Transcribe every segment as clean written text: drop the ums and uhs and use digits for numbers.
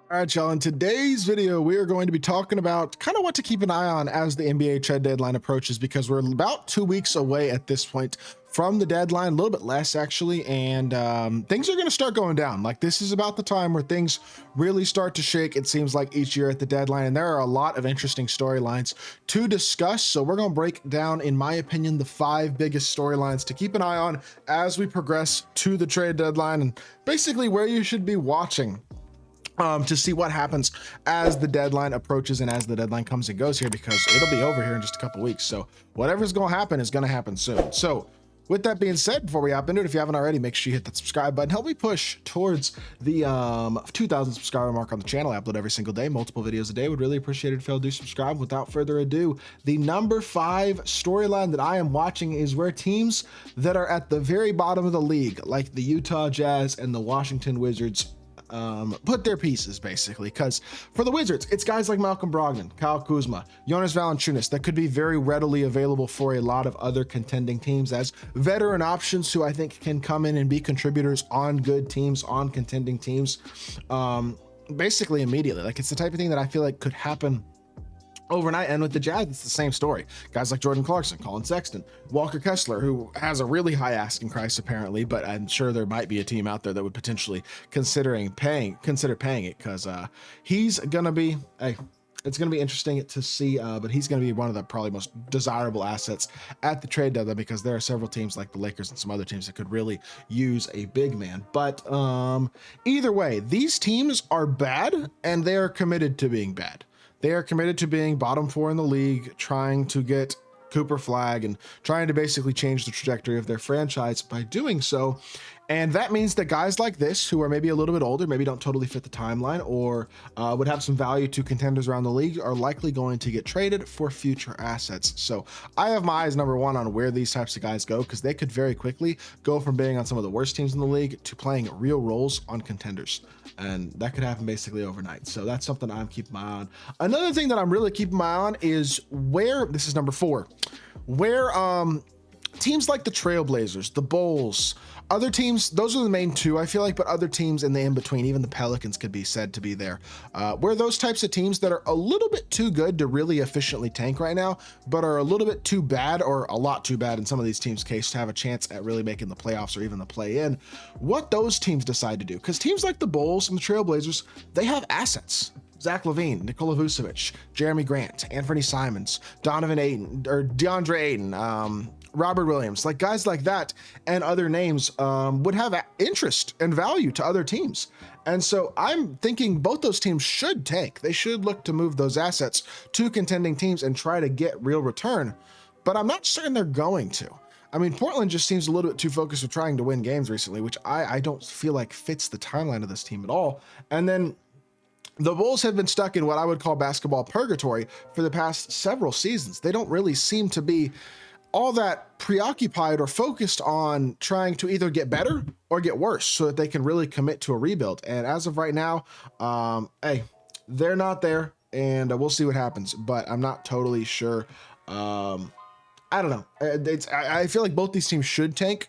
All right, y'all. In today's video, we are going to be talking about kind of what to keep an eye on as the NBA trade deadline approaches, because we're about 2 weeks away at this point from the deadline, a little bit less actually, and things are going to start going down. Like, this is about the time where things really start to shake, it seems like, each year at the deadline, and there are a lot of interesting storylines to discuss. So we're going to break down, in my opinion, the 5 biggest storylines to keep an eye on as we progress to the trade deadline, and basically where you should be watching to see what happens as the deadline approaches and as the deadline comes and goes here, because it'll be over here in just a couple weeks. So whatever's going to happen soon. So with that being said, before we hop into it, if you haven't already, make sure you hit that subscribe button. Help me push towards the 2,000 subscriber mark on the channel. I upload every single day, multiple videos a day. Would really appreciate it if you'll do subscribe. Without further ado, the number 5 storyline that I am watching is where teams that are at the very bottom of the league, like the Utah Jazz and the Washington Wizards, put their pieces, basically. Because for the Wizards, it's guys like Malcolm Brogdon, Kyle Kuzma, Jonas Valanciunas that could be very readily available for a lot of other contending teams as veteran options who I think can come in and be contributors on good teams, on contending teams, basically immediately. Like, it's the type of thing that I feel like could happen overnight. And with the Jazz, it's the same story. Guys like Jordan Clarkson, Colin Sexton, Walker Kessler, who has a really high asking price apparently, but I'm sure there might be a team out there that would potentially consider paying it, because he's gonna be it's going to be interesting to see, but he's going to be one of the probably most desirable assets at the trade deadline, because there are several teams like the Lakers and some other teams that could really use a big man. But either way, these teams are bad, and they are committed to being bad. They are committed to being bottom 4 in the league, trying to get Cooper Flag and trying to basically change the trajectory of their franchise by doing so. And that means that guys like this, who are maybe a little bit older, maybe don't totally fit the timeline, or would have some value to contenders around the league, are likely going to get traded for future assets. So I have my eyes, number 1, on where these types of guys go, because they could very quickly go from being on some of the worst teams in the league to playing real roles on contenders. And that could happen basically overnight. So that's something I'm keeping my eye on. Another thing that I'm really keeping my eye on is where, this is number 4, where teams like the Trailblazers, the Bulls, other teams, those are the main 2, I feel like, but other teams in the in-between, even the Pelicans could be said to be there, where those types of teams that are a little bit too good to really efficiently tank right now, but are a little bit too bad, or a lot too bad in some of these teams' case, to have a chance at really making the playoffs or even the play-in, what those teams decide to do. Because teams like the Bulls and the Trailblazers, they have assets. Zach LaVine, Nikola Vucevic, Jeremy Grant, Anthony Simons, Donovan Ayton, or DeAndre Ayton, Robert Williams, like guys like that and other names would have interest and value to other teams. And so I'm thinking both those teams should tank. They should look to move those assets to contending teams and try to get real return, but I'm not certain they're going to. I mean, Portland just seems a little bit too focused with trying to win games recently, which I don't feel like fits the timeline of this team at all. And then the Bulls have been stuck in what I would call basketball purgatory for the past several seasons. They don't really seem to be all that preoccupied or focused on trying to either get better or get worse so that they can really commit to a rebuild. And as of right now, hey, they're not there, and we'll see what happens, but I'm not totally sure. I don't know. I feel like both these teams should tank.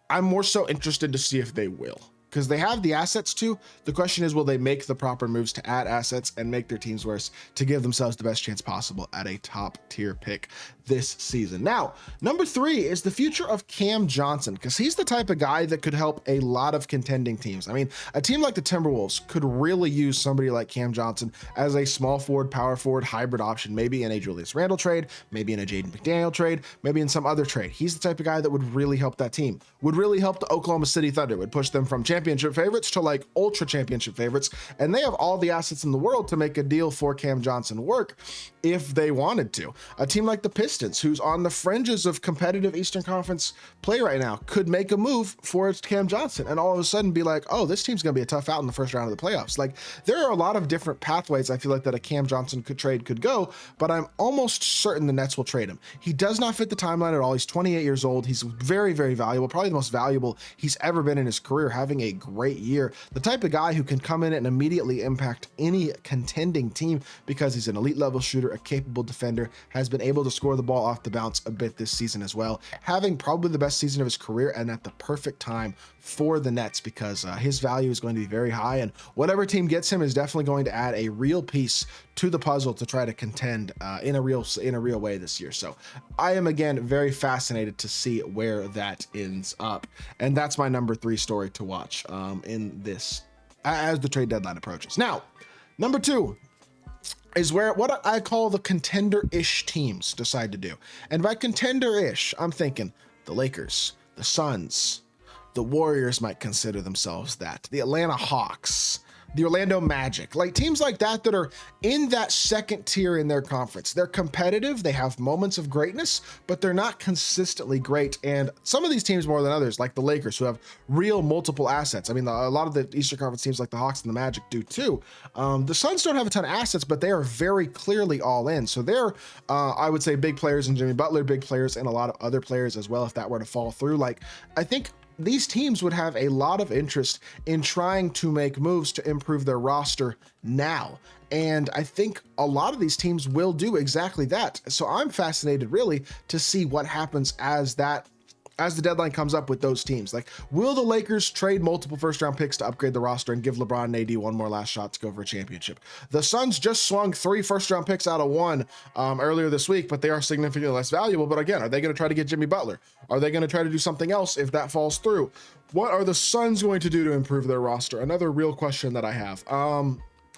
I'm more so interested to see if they will, because they have the assets to. The question is, will they make the proper moves to add assets and make their teams worse to give themselves the best chance possible at a top tier pick this season? Now, number 3 is the future of Cam Johnson, because he's the type of guy that could help a lot of contending teams. I mean, a team like the Timberwolves could really use somebody like Cam Johnson as a small forward, power forward hybrid option, maybe in a Julius Randle trade, maybe in a Jaden McDaniel trade, maybe in some other trade. He's the type of guy that would really help that team, would really help the Oklahoma City Thunder, would push them from championship favorites to like ultra championship favorites. And they have all the assets in the world to make a deal for Cam Johnson work if they wanted to. A team like the Pistons, who's on the fringes of competitive Eastern Conference play right now, could make a move for Cam Johnson and all of a sudden be like, oh, this team's gonna be a tough out in the first round of the playoffs. Like, there are a lot of different pathways I feel like that a Cam Johnson could go, but I'm almost certain the Nets will trade him. He does not fit the timeline at all. He's 28 years old. He's very, very valuable, probably the most valuable he's ever been in his career, having a great year. The type of guy who can come in and immediately impact any contending team because he's an elite level shooter, a capable defender, has been able to score the ball off the bounce a bit this season as well, having probably the best season of his career and at the perfect time for the Nets because his value is going to be very high, and whatever team gets him is definitely going to add a real piece to the puzzle to try to contend in a real way this year. So I am again very fascinated to see where that ends up, and that's my number 3 story to watch in this as the trade deadline approaches. Now, number 2 is where what I call the contender-ish teams decide to do, and by contender-ish, I'm thinking the Lakers, the Suns, the Warriors might consider themselves that, the Atlanta Hawks, the Orlando Magic, like teams like that that are in that second tier in their conference. They're competitive, they have moments of greatness, but they're not consistently great. And some of these teams more than others, like the Lakers, who have real multiple assets. I mean, a lot of the Eastern Conference teams like the Hawks and the Magic do too. The Suns don't have a ton of assets, but they are very clearly all in. So they're, I would say, big players in Jimmy Butler, big players and a lot of other players as well if that were to fall through. Like, I think these teams would have a lot of interest in trying to make moves to improve their roster now. And I think a lot of these teams will do exactly that. So I'm fascinated really to see what happens as the deadline comes up with those teams. Like, will the Lakers trade multiple first round picks to upgrade the roster and give LeBron and AD one more last shot to go for a championship? The Suns just swung 3 first round picks out of 1 earlier this week, but they are significantly less valuable. But again, are they going to try to get Jimmy Butler? Are they going to try to do something else if that falls through? What are the Suns going to do to improve their roster? Another real question that I have.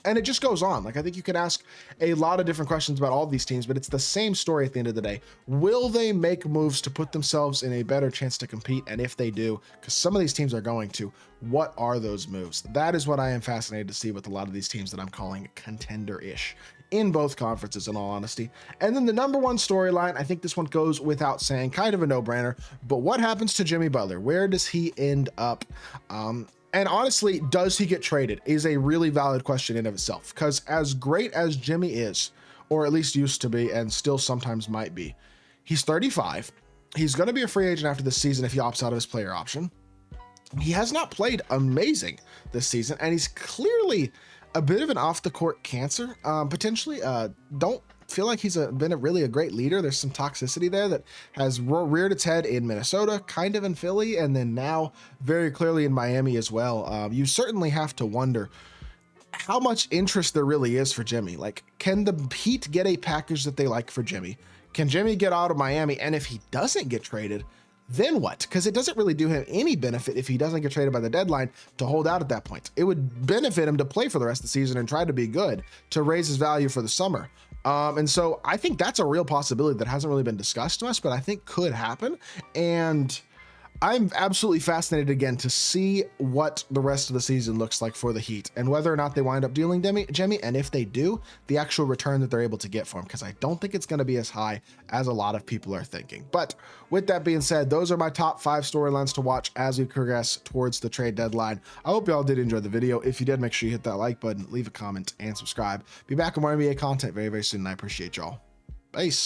And it just goes on. Like, I think you can ask a lot of different questions about all these teams, but it's the same story at the end of the day. Will they make moves to put themselves in a better chance to compete? And if they do, because some of these teams are going to, what are those moves? That is what I am fascinated to see with a lot of these teams that I'm calling contender-ish in both conferences, in all honesty. And then the number 1 storyline, I think this one goes without saying, kind of a no-brainer, but what happens to Jimmy Butler? Where does he end up? And honestly, does he get traded is a really valid question in of itself, because as great as Jimmy is, or at least used to be, and still sometimes might be, he's 35. He's going to be a free agent after this season if he opts out of his player option. He has not played amazing this season, and he's clearly a bit of an off-the-court cancer, potentially. Don't feel like he's been really a great leader. There's some toxicity there that has reared its head in Minnesota, kind of in Philly, and then now very clearly in Miami as well. You certainly have to wonder how much interest there really is for Jimmy. Like, can the Heat get a package that they like for Jimmy? Can Jimmy get out of Miami? And if he doesn't get traded, then what? Because it doesn't really do him any benefit if he doesn't get traded by the deadline to hold out at that point. It would benefit him to play for the rest of the season and try to be good to raise his value for the summer. And so I think that's a real possibility that hasn't really been discussed to us, but I think could happen. And I'm absolutely fascinated again to see what the rest of the season looks like for the Heat and whether or not they wind up dealing Jimmy, and if they do, the actual return that they're able to get for him, because I don't think it's going to be as high as a lot of people are thinking. But with that being said, those are my top 5 storylines to watch as we progress towards the trade deadline. I hope y'all did enjoy the video. If you did, make sure you hit that like button, leave a comment, and subscribe. Be back with more NBA content very, very soon, and I appreciate y'all. Peace.